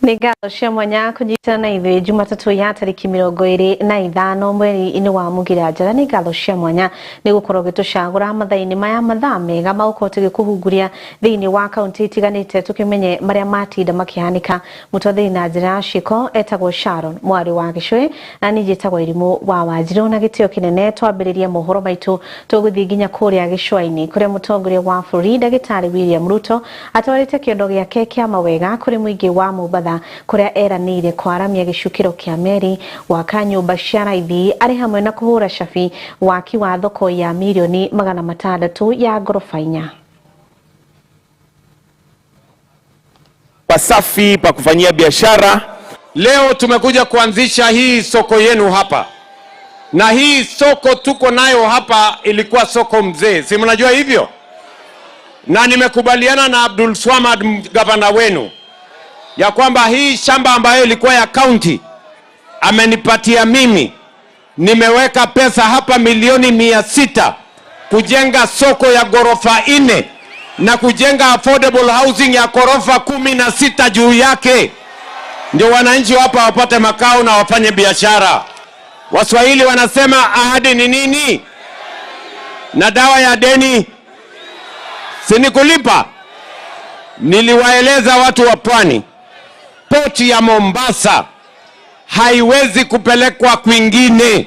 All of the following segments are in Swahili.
Nigalo cia mwanya kunyitana na ithuĩ Jumatatu ya tariki 25 mweri-inĩ wa Mugira njara. Nigalo cia mwanya nĩ gũkorwo gĩtũcagũra mathaa-inĩ maya mathaa mega magũkorwo tũgĩkũhunguria thĩinĩ wa kaunti itiganĩte tũkĩmenye marĩa matinda makĩhanĩka. Mũtwathĩri na njĩra ciko etagwo Sharon Mwarĩ wa Gĩcũĩ na niĩ njĩtagwo Irimũ wa Wanjirũ, na gĩtĩo kĩnene twambĩrĩrie mohoro maitũ tũgũthiĩ nginya kũrĩa gĩcũa-inĩ kũrĩa mũtongoria wa bũrũri Ndagĩtarĩ William Ruto atwarĩte kĩondo gĩake kĩa mawega kũrĩ mũingĩ wa Mombatha kuria eranĩire kwaramia gĩcukĩro kĩa meri waka nyũmba cia raithi arĩ hamwe na kũhũra cabi waki wa thoko ya milioni 600 ya ngorofa 4. Pasafi pa kufanyia biashara. Leo tumekuja kuanzisha hii soko yenu hapa, na hii soko tuko nayo hapa ilikuwa soko mzee, si mnajua hivyo? Na nimekubaliana na Abdul Swamad gavana wenu ya kwamba hii shamba ambayo ilikuwa ya county amenipatia mimi, nimeweka pesa hapa milioni 600 kujenga soko ya gorofa 4 na kujenga affordable housing ya gorofa 16 juu yake, ndio wananchi hapa wapate makao na wafanye biashara. Waswahili wanasema ahadi ni nini? Na dawa ya deni si kulipa. Niliwaeleza watu wa pwani, poti ya Mombasa haiwezi kupelekwa kwingine.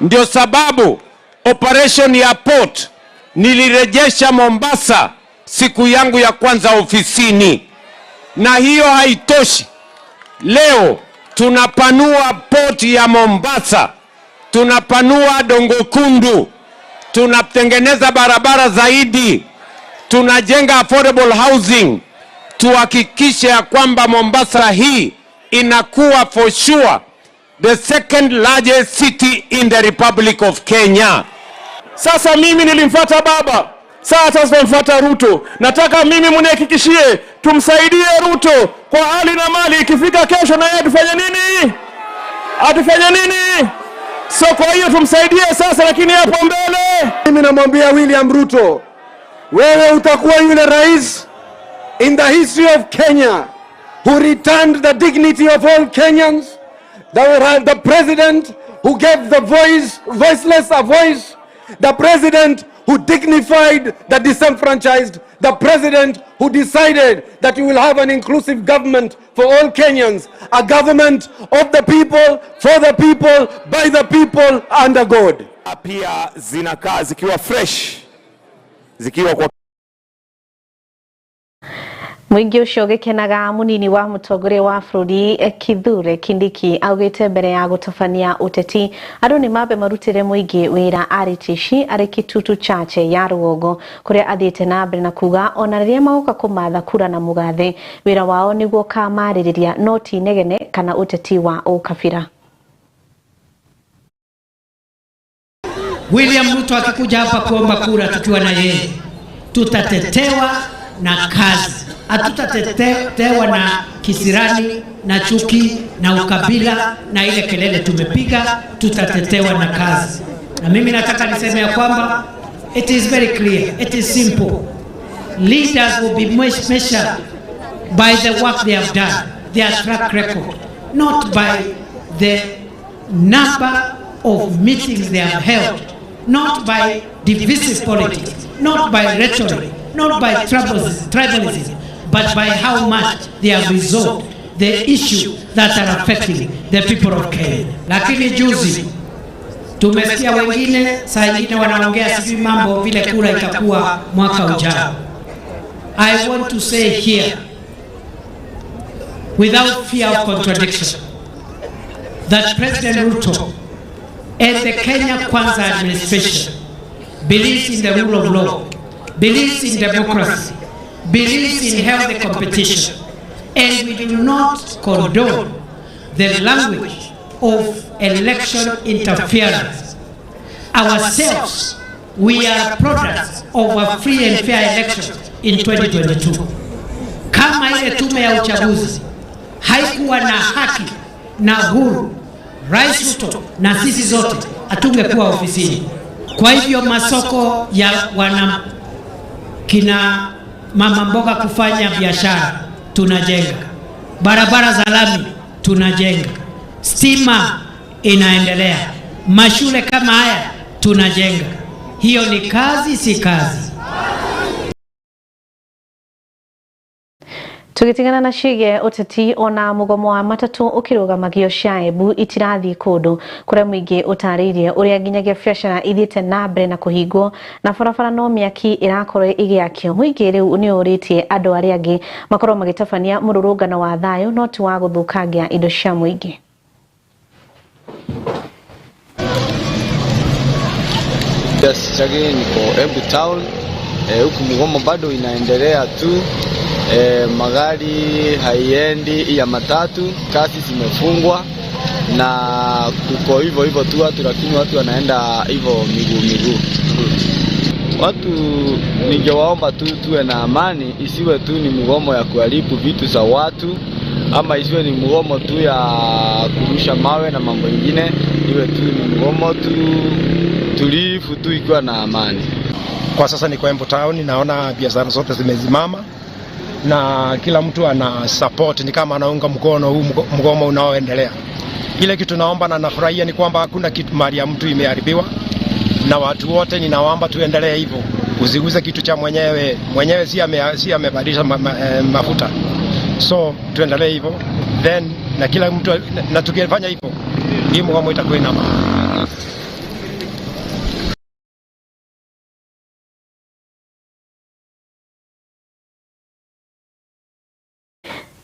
Ndio sababu operation ya port nilirejesha Mombasa siku yangu ya kwanza ofisini. Na hiyo haitoshi, leo tunapanua port ya Mombasa, tunapanua Dongo Kundu, tunatengeneza barabara zaidi, tunajenga affordable housing. Tuhakikishe ya kwamba Mombasa hii inakuwa for sure the second largest city in the Republic of Kenya. Sasa mimi nilimfuata baba, sasa tunamfuata Ruto. Nataka mimi mnihakikishie tumsaidie Ruto kwa hali na mali. Ikifika kesho na yeye atufanye nini? Atufanye nini? So kwa hiyo tumsaidie sasa, lakini hapo mbele mimi namwambia William Ruto, wewe utakuwa yule rais in the history of Kenya who returned the dignity of all Kenyans, the president who gave the voiceless a voice, the president who dignified the disenfranchised, the president who decided that you will have an inclusive government for all Kenyans, a government of the people, for the people, by the people, under God. Pia zinakaa zikiwa fresh, zikiwa kwa Mwingi ucio gikenaga munini wa mũtongoria wa bũrũri Kithure Kindiki augĩte mbere ya gũtabania ũteti andũ nĩ mambe marutĩre mũingĩ wĩra arĩtici arĩ Kitutu Chache ya Rũgongo kũrĩa athiĩte na mbere na kuga ona rĩrĩa magoka kũmatha kura na mũgathe wĩra wao nĩguo kamarĩrĩria no ti negene kana ũteti wa ũkabira. William Ruto akikuja hapa kuomba kura tukiwa na yeye, tutatetewa na kazi. Hatutatetewa na kisirani na chuki na ukabila na ile kelele tumepiga. Tutatetewa na kazi. Na mimi nataka niseme ya kwamba it is very clear, it is simple. Leaders will be measured by the work they have done, their track record, not by the number of meetings they have held, not by divisive politics, not by rhetoric, not by tribalism, but by how much they have resolved the issue that are affecting the people of Kenya. Lakini juzi tumesikia wengine saa nyingine wanaongea sisi mambo vile kura itakuwa mwaka ujao. I want to say here without fear of contradiction that President Ruto and the Kenya Kwanza administration believes in the rule of law, believes in democracy, believes in healthy competition, and we do not condone the language of election interference. Ourselves, we are products of a free and fair election in 2022. Kama ile tume ya uchaguzi haikuwa na haki na huru, Rais Ruto na sisi zote hatungekuwa ofisini. Kwa hivyo masoko ya kina mama mboga kufanya biashara tunajenga, barabara za lami tunajenga, stima inaendelea, mashule kama haya tunajenga. Hiyo ni kazi, si kazi? Tugitingana na shige uteti ona mugomo wa matatu ukirugamagia Shaebu itirathi kundu kuria muingi utaririe uria nginyagia biacara ithiete na mbere na kuhingwo na barabara no miaki irakorwo igiakio. Muingi riu ni uritie andu aria angi makorwo magitabania mururungano wa thayo no ti wa guthukangia indo cia muingi. Yes, Chage niko Embu Town. Huku mgomo bado inaendelea tu. Magari haiendi ya matatu, kasi zimefungwa na kuko hivyo tu watu, lakini watu wanaenda hivyo miguu. Watu ningewaomba tu tuwe na amani, isiwe tu ni mgomo ya kuharibu vitu za watu, ama isiwe ni mgomo tu ya kurusha mawe na mambo mengine, iwe tu ni mgomo tu tulivu tu ikiwa na amani. Kwa sasa niko Embu Town, naona biashara zote zimezimama na kila mtu ana support, ni kama anaunga mkono huu mgomo unaoendelea. Ile kitu naomba na nafurahia ni kwamba hakuna kitu mali ya mtu imeharibiwa, na watu wote ninaomba tuendelee hivyo. Usiguze kitu cha mwenyewe si amebadilisha mafuta. So tuendelee hivyo, then na kila mtu na tukifanya hivyo hii mgomo itakuwa ina maana.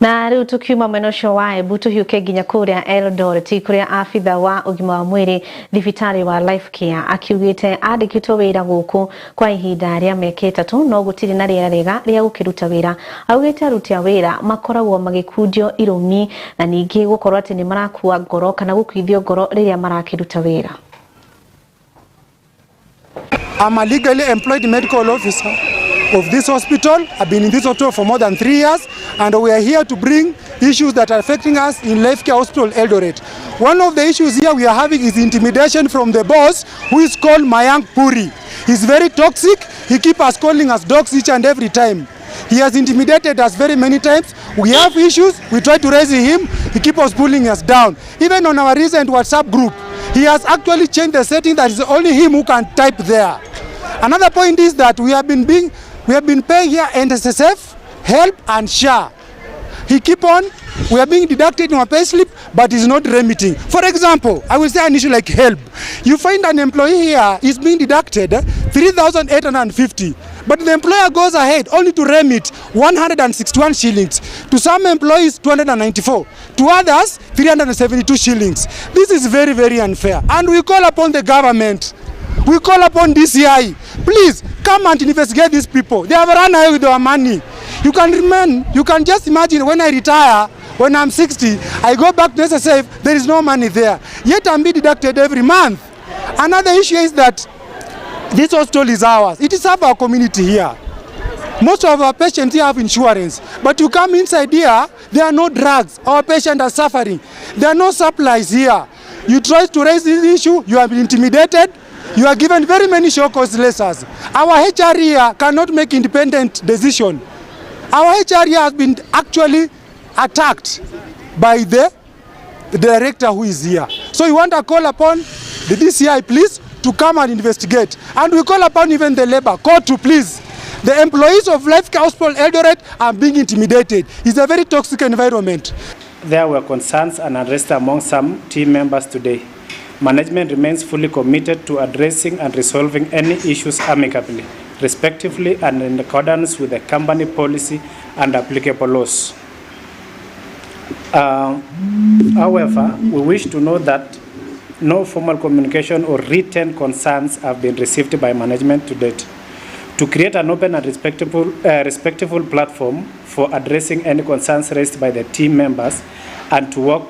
Na riu tukiuma mwena ucio wa Embu tuhiuke nginya kuria Eldoret kuria afitha wa ugima wa mwiri thibitari wa Life Care akiugite andikitwo wira guku kwa ihinda ria miaka 3 no gutiri na riera riega ria gukiruta wira. Augite aruti a wira makoragwo magikundio irumi na ningi gukorwo ati ni marakua ngoro kana gukwithio ngoro riria marakiruta wira. I'm a legally employed medical officer of this hospital. I've been in this hospital for more than 3 years, and we are here to bring issues that are affecting us in Life Care Hospital Eldoret. One of the issues here we are having is intimidation from the boss, who is called Mayank Puri. He's very toxic. He keeps us calling us dogs each and every time. He has intimidated us very many times. We have issues, we try to raise him, he keeps us pulling us down. Even on our recent WhatsApp group, he has actually changed the setting that is only him who can type there. Another point is that we have been paying here NSSF, HELP and SHA. We are being deducted in our pay slip, but is not remitting. For example, I will say an issue like HELP. You find an employee here is being deducted 3,850, but the employer goes ahead only to remit 161 shillings. To some employees, 294. To others, 372 shillings. This is very, very unfair. And we call upon the government. We call upon DCI. Please come and investigate these people. They have run away with our money. You can just imagine when I retire, when I'm 60, I go back to SSF, there is no money there. Yet I'm being deducted every month. Another issue is that this hospital is ours. It is our community here. Most of our patients here have insurance. But you come inside here, there are no drugs. Our patients are suffering. There are no supplies here. You try to raise this issue, you have been intimidated. You are given very many show cause letters. Our HR here cannot make independent decision. Our HR here has been actually attacked by the director who is here. So we want to call upon the DCI, please, to come and investigate. And we call upon even the labor court to please. The employees of Life Care Hospital Eldoret are being intimidated. It's a very toxic environment. There were concerns and unrest among some team members today. Management remains fully committed to addressing and resolving any issues amicably, respectively, and in accordance with the company policy and applicable laws. However, we wish to note that no formal communication or written concerns have been received by management to date. To create an open and respectable platform for addressing any concerns raised by the team members and to work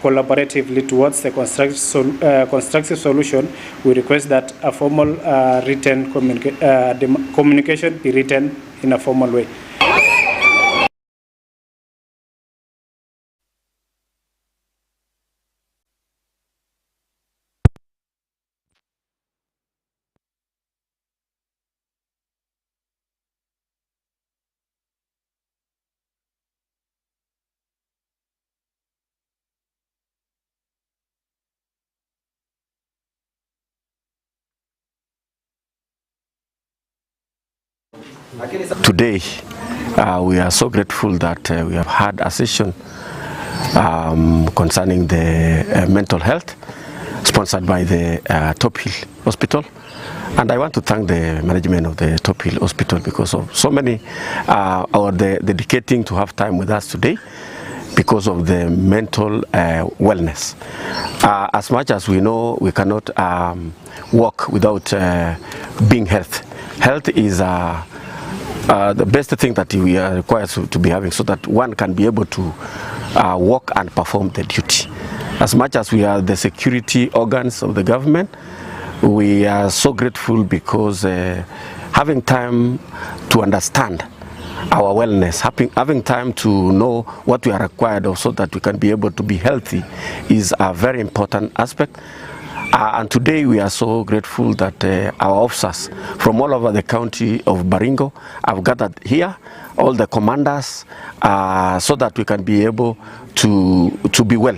collaboratively towards the constructive solution, we request that a formal written communication be written in a formal way. Today, we are so grateful that we have had a session concerning the mental health sponsored by the Top Hill Hospital. And I want to thank the management of the Top Hill Hospital because of so many, or the dedicating to have time with us today because of the mental wellness. As much as we know, we cannot walk without being healthy. Health is the best thing that we are required to be having so that one can be able to work and perform the duty. As much as we are the security organs of the government, we are so grateful because having time to understand our wellness, having time to know what we are required of so that we can be able to be healthy is a very important aspect. And today we are so grateful that our officers from all over the county of Baringo have gathered here, all the commanders, so that we can be able to be well.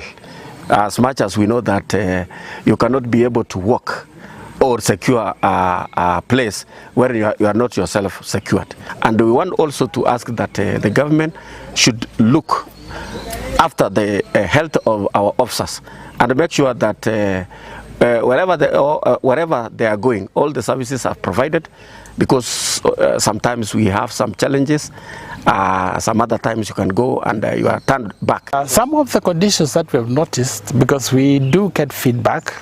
As much as we know that you cannot be able to walk or secure a place where you are not yourself secured. And we want also to ask that the government should look after the health of our officers and make sure that wherever they are going, all the services are provided, because sometimes we have some challenges. Some other times you can go and you are turned back. Some of the conditions that we have noticed, because we do get feedback,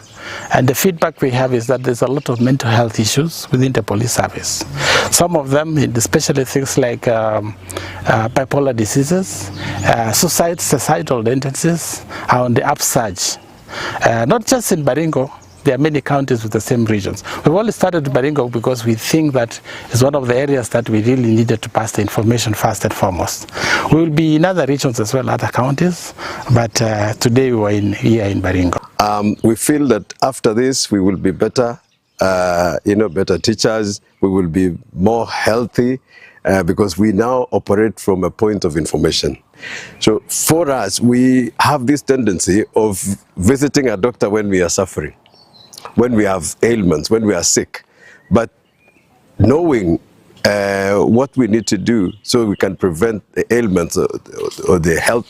and the feedback we have is that there's a lot of mental health issues within the police service. Some of them, especially things like bipolar diseases, suicidal tendencies are on the upsurge. Not just in Baringo, there are many counties with the same regions. We've only started Baringo because we think that is one of the areas that we really needed to pass the information first and foremost. We will be in other regions as well, other counties, but today we were here in Baringo. We feel that after this we will be better, better teachers, we will be more healthy, because we now operate from a point of information. So for us, we have this tendency of visiting a doctor when we are suffering, when we have ailments, when we are sick. But knowing what we need to do so we can prevent the ailments or the health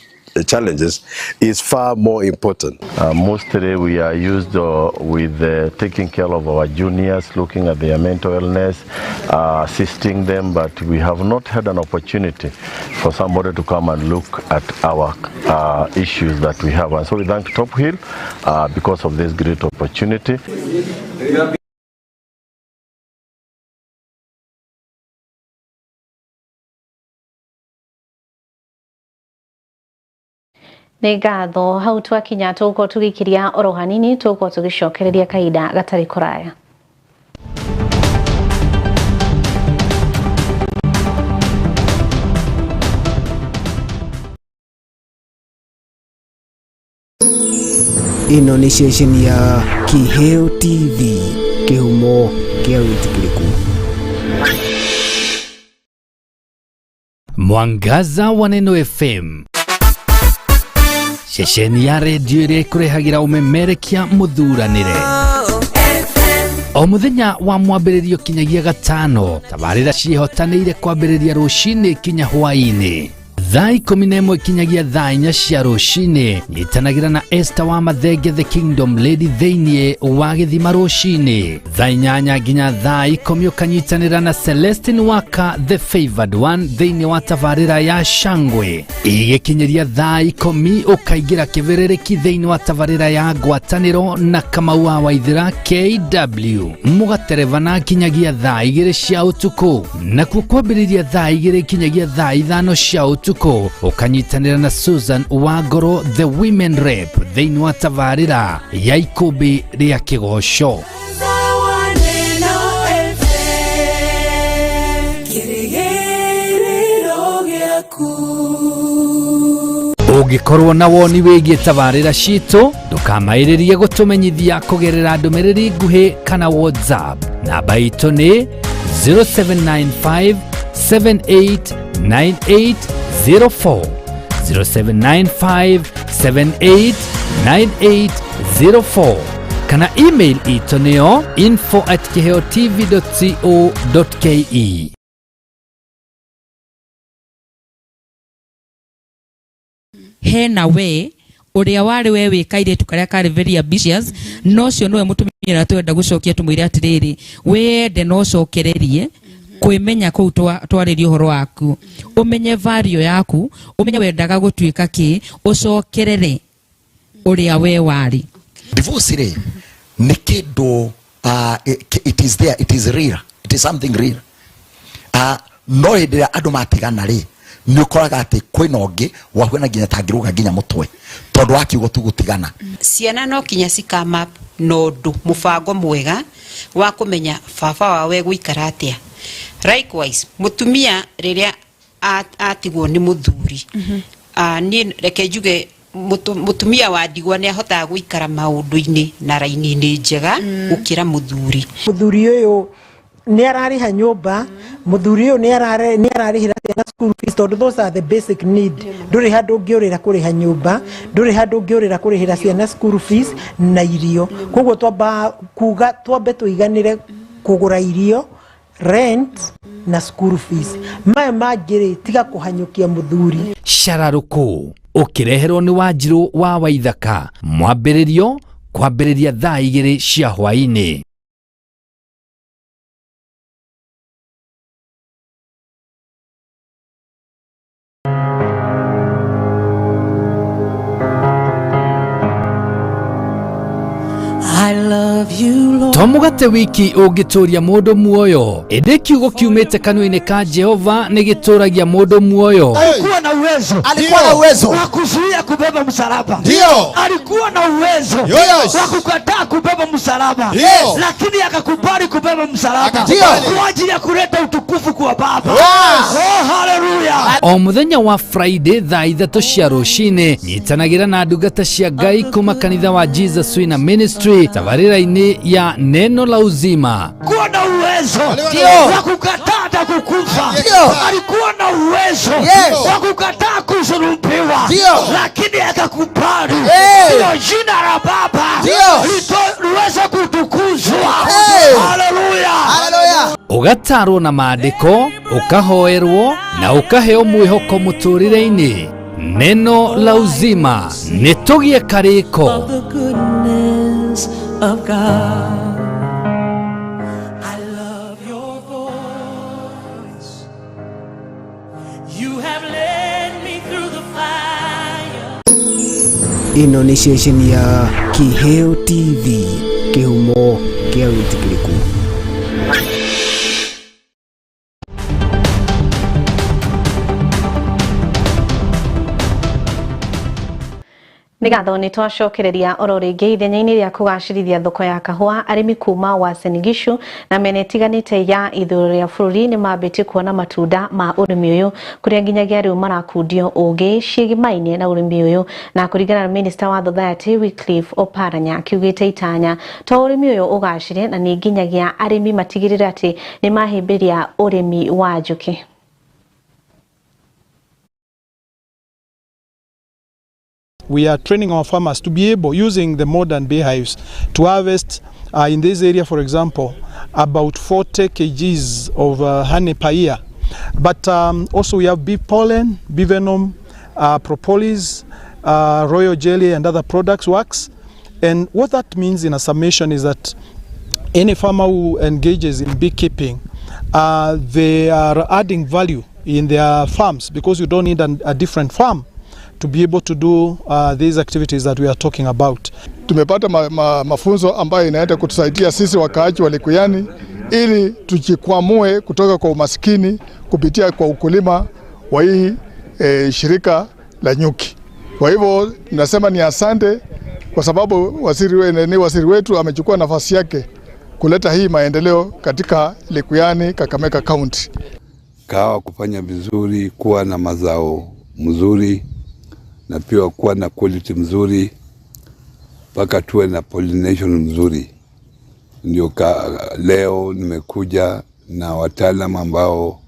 challenges is far more important. Mostly we are used with taking care of our juniors, looking at their mental illness, assisting them, but we have not had an opportunity for somebody to come and look at our issues that we have. And so we thank Top Hill because of this great opportunity. Nĩ ngatho hau twakinya tũgũkorwo tũgĩikĩria oro hanini, tũgũkorwo tũgĩcokereria kahinda gatarĩ kũraya. Ĩno nĩ ceceni ya Kiheo TV, kĩhumo kĩa wĩtĩkĩrĩku. Mwangaza wa Neno FM, ceceni ya redio ĩrĩa ĩkũrehagira ũmemerekia mũthuranĩre. O mũthenya wa mwambĩrĩrio kinyagia gatano, tabarĩra ciĩhotanĩire kwambĩrĩria rũcinĩ kinya hwaĩ-inĩ. Thaa 11 kinyagia thaa 4 cia rũcinĩ, nyitanagĩra na Esther wa Mathenge the Kingdom Lady thĩinĩ wa gĩthima rũcinĩ. Thaa 8 nginya thaa 10 ũkanyitanĩra na Celestine Waka the Favored One thĩinĩ wa tabarĩra ya Shangwe. Igĩkinyĩria thaa 10 ũkaingĩra kĩberereki thĩinĩ wa tabarĩra ya ngwatanĩro na Kamau wa Waithĩra KW. Mũgaterevana kinyagia thaa 2 cia ũtukũ. Nakuo kwambĩrĩria thaa 2 kinyagia thaa 5 cia ũtukũ, ũkanyitanĩra na Susan Wangoro the Women Rep thĩinĩ wa tabarĩra ya ikũmbĩ rĩa kĩgoco. Ũngĩkorwo na woni wĩgiĩ tabarĩra citũ, ndũkamaĩrĩrie gũtũmenyithia kũgerera ndũmĩrĩri nguhĩ kana WhatsApp. Namba itũ nĩ 0795 789804 0795 789804 kana email itũ nĩyo info@kiheotv.co.ke. hena we uria wari we wikaire tukaria kari very ambitious no cio nowe mutumira twenda gucokia tumwire atiriri wende no cokererie kwimenya ku twaririo horo waku umenye value yaku umenye wendaga gutuika ki ucokerere uria we wari. Divorce ni kido it is there, it is real, it is something real. No hindira andu matigana ri ni ukoraga ati kwina ungi wakwena nginya tangiruga nginya mutwe tondu wakiugo tu gutigana. Ciana no kinya cikama nondu mubango mwega wa kumenya baba wawe guikara atia. Likewise mutumia riria atigwo ni muthuri ni reke njuge mutumia wa ndigwa ni ahota guikara maundu-ini na raini-ini njega gukira muthuri. Muthuri uyu ni arariha nyumba, muthuri uyu ni ararihira ciana school fees tondu those are the basic need. Nduri handu ngiurira kuriha nyumba, nduri handu ngiurira kurihira ciana school fees na irio. Koguo twamba kuga twambe tuiganire kugura irio, rent na school fees. Maya mangiri tiga kuhanyukia muthuri. Shararuku ukireherwo ni Wanjiru wa Waithaka. Mwambĩrĩrio kwambĩrĩria thaa 2 cia hwaĩ-inĩ. Tomugate wiki ungituria mundu muoyo indi kiugo kiumite kanua-ini ka Jehova ni gituragia mundu muoyo. Alikuwa na uwezo wa kuzuia kubeba msalaba. Ndio. Alikuwa na uwezo wa kukataa kubeba msalaba. Lakini akakubali kubeba msalaba kwa ajili ya kuleta utukufu kwa Baba. Oh, haleluya. O muthenya wa Friday thaa 3 cia rucini nyitanagira na ndungata cia Ngai kuma kanitha wa Jesus Wina Ministry tabarira-ini ya neno la uzima. Alikuwa na uwezo wa kukataa na kukufa. Alikuwa na uwezo wa kukataa kusulubiwa, lakini akakubali. Ndio jina la Baba liweze kutukuzwa. Haleluya. Ugatarwo na maandiko, ukahoerwo na ukaheo mwihoko muturire-ini. Neno la uzima nitugie kariko of God. I love your voice. You have led me through the fire. Ino ni station ya Kiheo TV, kihumo kia witikiriku. Nigatho ni twacokereria oro ringi ithenya-ini ria kugacirithia thoko ya kahua. Arimi kuma wa Senigishu na mene tiganite ya ithuro ria bururi ni mambite kuona matunda ma urimi uyu kuria nginyagia riu marakundio ugi cigimaine na urimi uyu, na kuringana na Minister wa Society Wycliffe Oparanya kiugite itanya to urimi uyu ugacire na ni nginyagia arimi matigirira ati ni mahimbiria urimi wa njuki. We are training our farmers to be able, using the modern beehives, to harvest in this area, for example, about 40 kgs of honey per year. But also we have bee pollen, bee venom, propolis, royal jelly and other products, wax. And what that means in a summation is that any farmer who engages in beekeeping, they are adding value in their farms, because you don't need a different farm to be able to do these activities that we are talking about. Tumepata mafunzo ambayo inaenda kutusaidia sisi wakaaji wa Likuyani ili tujikwamue kutoka kwa umaskini kupitia kwa ukulima wa hii shirika la nyuki. Kwa hivyo nasema ni asante kwa sababu waziri wetu amechukua nafasi yake kuleta hii maendeleo katika Likuyani, Kakamega County. Kahawa kufanya vizuri, kuwa na mazao mzuri na pia kuwa na quality mzuri mpaka tuwe na pollination mzuri. Ndio leo nimekuja na wataalamu ambao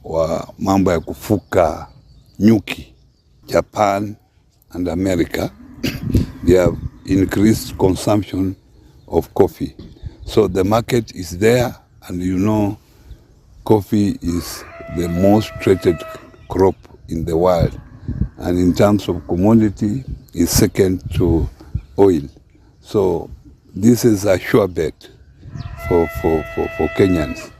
wa mambo ya kufuka nyuki. Japan and America they have increased consumption of coffee, so the market is there, and you know coffee is the most traded crop in the world, and in terms of commodity is second to oil. So this is a sure bet for Kenyans.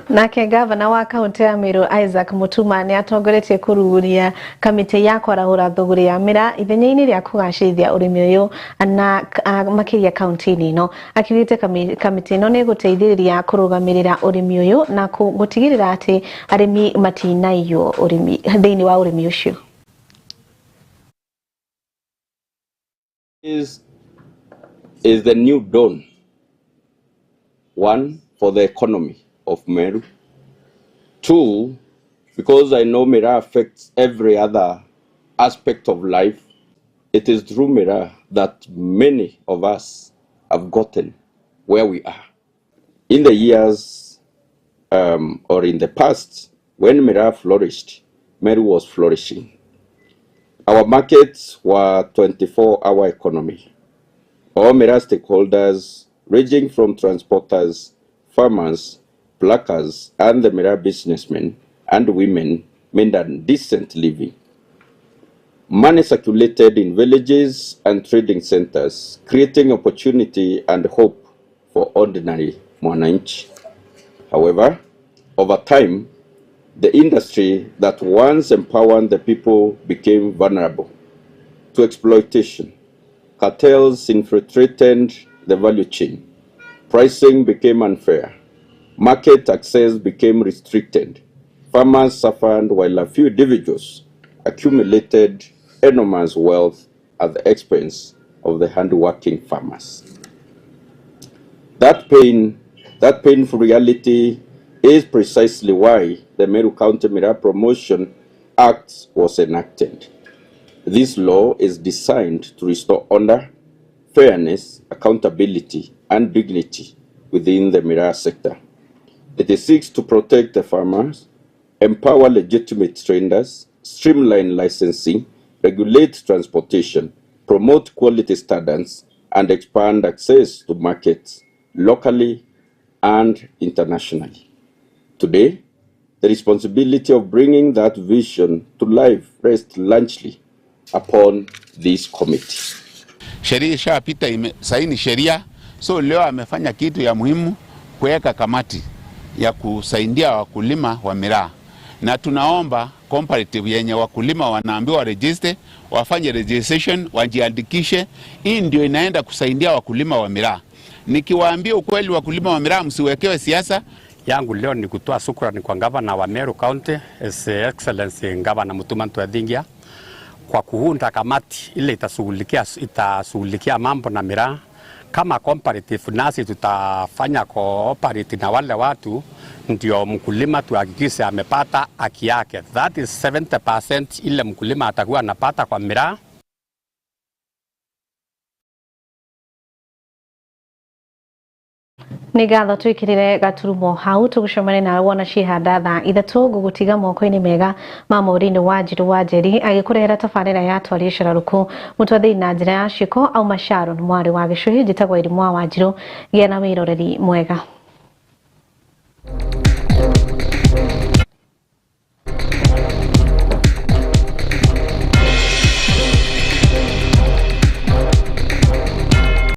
Nake gavana wa kaunti ya Meru Isaac Mutuma ni atongoretie kuruguria kamiti ya kwarahura thoguri ya mira ithenya-ini ria kugacirithia urimi uyu na makiria kaunti-ini ino. Akirite kamiti ino ni guteithiriria kurugamirira urimi uyu na gutigirira ati arimi matinaiywo urimi thiini wa urimi ucio. Is the new dawn, one for the economy of Meru. Two, because I know Mira affects every other aspect of life, it is through Mira that many of us have gotten where we are. In the years or in the past, when Mira flourished, Meru was flourishing. Our markets were 24-hour economy. All Mira stakeholders, ranging from transporters, farmers, pluckers, and the Mira businessmen and women, made a decent living. Money circulated in villages and trading centers, creating opportunity and hope for ordinary mwananchi. However, over time, the industry that once empowered the people became vulnerable to exploitation. Cartels infiltrated the value chain. Pricing became unfair. Market access became restricted. Farmers suffered while a few individuals accumulated enormous wealth at the expense of the hardworking farmers. That painful reality is precisely why the Meru County Mira Promotion Act was enacted. This law is designed to restore honor, fairness, accountability, and dignity within the Mira sector. It seeks to protect the farmers, empower legitimate traders, streamline licensing, regulate transportation, promote quality standards, and expand access to markets locally and internationally. Today, the responsibility of bringing that vision to life rests largely upon this committee. Sheria ishapita, saini sheria, so leo amefanya kitu ya muhimu kuweka kamati ya kusaidia wakulima wa miraa, na tunaomba comparative yenye wakulima wanaambiwa register, wafanye registration, wajiandikishe. Hii ndio inaenda kusaidia wakulima wa miraa. Nikiwaambia ukweli, wakulima wa miraa msiwekewe siasa. Yangu leo ni kutoa shukrani kwa gavana wa Meru County, His Excellency Gavana Mutuma Ntwethingia, kwa kuunda kamati ile itashughulikia mambo na miraa. Kama comparative nasi tutafanya cooperate na wale watu, ndio mkulima tuhakikishe amepata haki yake. That is 70% ile mkulima atakuwa anapata kwa miraa. Nĩ ngatho twĩkĩrĩre gaturumo hau tũgucemania na wona cihanda thaa ithatũ gũgũtiga moko-inĩ mega ma Maureen Wanjiru wa Njeri agĩkũrehera tabarĩra ya Twarie Cararuku mũtwathĩi na njĩra ya ciĩko auma Sharon mwarĩ wa Gĩcũhĩ njĩtagwo Irimwa Wanjiru. Gĩa na wĩroreri mwega.